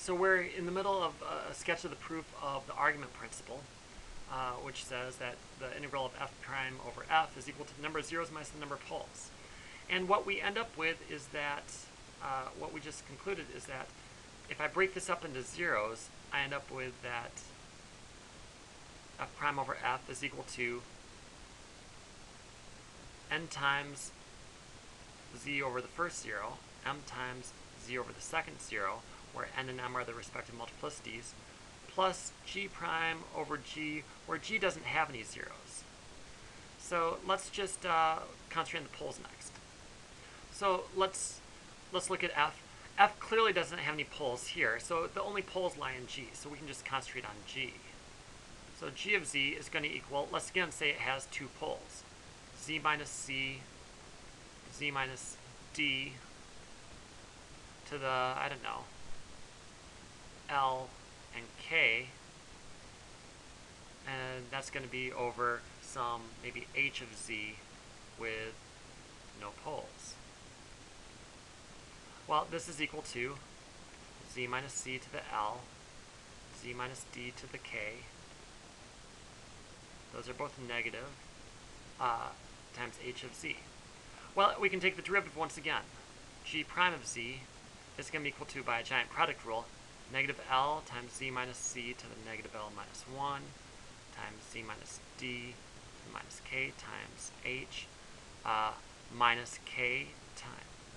So we're in the middle of a sketch of the proof of the argument principle, which says that the integral of f prime over f is equal to the number of zeros minus the number of poles. And what we end up with is that, what we just concluded is that if I break this up into zeros, I end up with that f prime over f is equal to n times z over the first zero, m times z over the second zero, where n and m are the respective multiplicities, plus g prime over g, where g doesn't have any zeros. So let's just concentrate on the poles next. So let's look at f. F clearly doesn't have any poles here, so the only poles lie in g, so we can just concentrate on g. So g of z is going to equal, let's again say it has two poles, z minus c, z minus d to the, I don't know, L and K, and that's going to be over some maybe h of z with no poles. Well, this is equal to z minus c to the L, z minus d to the K. Those are both negative, times h of z. Well, we can take the derivative once again. G prime of z is going to be equal to, by a giant product rule, negative L times z minus c to the negative L minus 1 times z minus d to the minus k times h minus k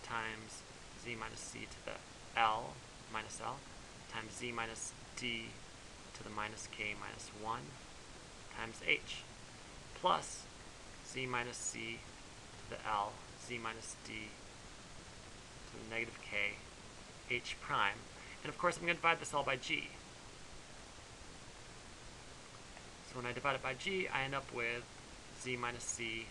times z minus c to the L minus L times z minus d to the minus k minus 1 times h plus z minus c to the L, z minus d to the negative k, h prime. And of course I'm going to divide this all by g. So when I divide it by g, I end up with z minus c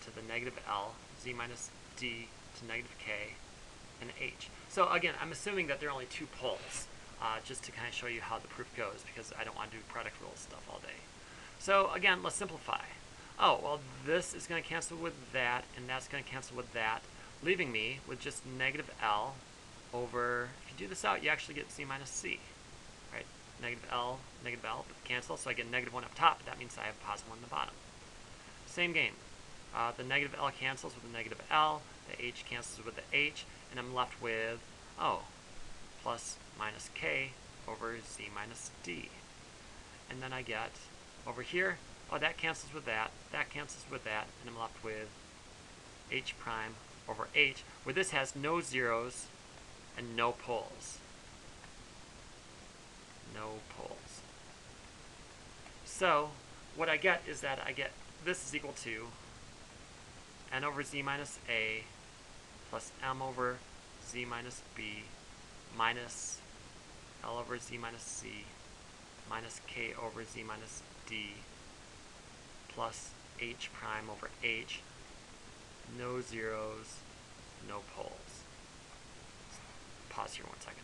to the negative L, z minus d to negative k, and h. So again, I'm assuming that there are only two poles, just to kind of show you how the proof goes, because I don't want to do product rule stuff all day. So again, let's simplify. Oh, well, this is going to cancel with that, and that's going to cancel with that, leaving me with just negative L over, if you do this out, you actually get z minus c, right? Negative L, but cancel, so I get negative 1 up top, but that means I have positive 1 in the bottom. Same game. The negative L cancels with the negative L, the H cancels with the H, and I'm left with, plus minus k over z minus d. And then I get, over here, that cancels with that cancels with that, and I'm left with h prime over h, where this has no zeros and no poles. No poles. So what I get is that I get this is equal to n over z minus a plus m over z minus b minus L over z minus c minus k over z minus d plus h prime over h, no zeros, no poles. Pause here 1 second.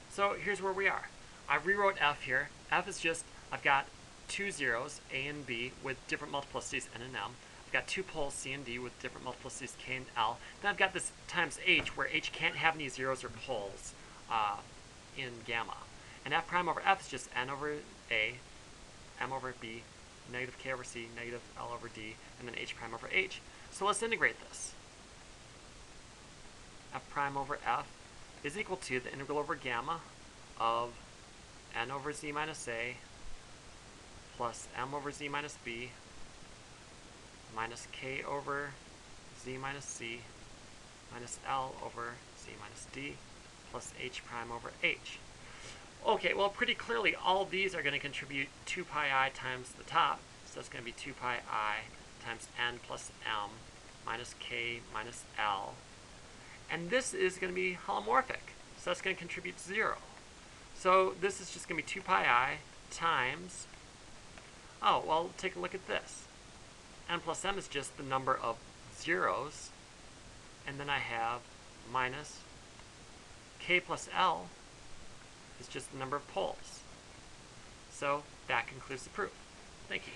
So here's where we are. I rewrote f here. F is just, I've got two zeros, a and b, with different multiplicities, n and m. I've got two poles, c and d, with different multiplicities, k and l. Then I've got this times h, where h can't have any zeros or poles in gamma. And f prime over f is just n over a, m over b, negative k over c, negative l over d, and then h prime over h. So let's integrate this. F prime over f is equal to the integral over gamma of n over z minus a plus m over z minus b minus k over z minus c minus l over z minus d plus h prime over h. Okay, well, pretty clearly all these are going to contribute 2 pi I times the top, so that's going to be 2 pi I times n plus m minus k minus l. And this is going to be holomorphic, so that's going to contribute 0. So this is just going to be 2 pi I times, take a look at this. N plus m is just the number of zeros, and then I have minus k plus l is just the number of poles. So that concludes the proof. Thank you.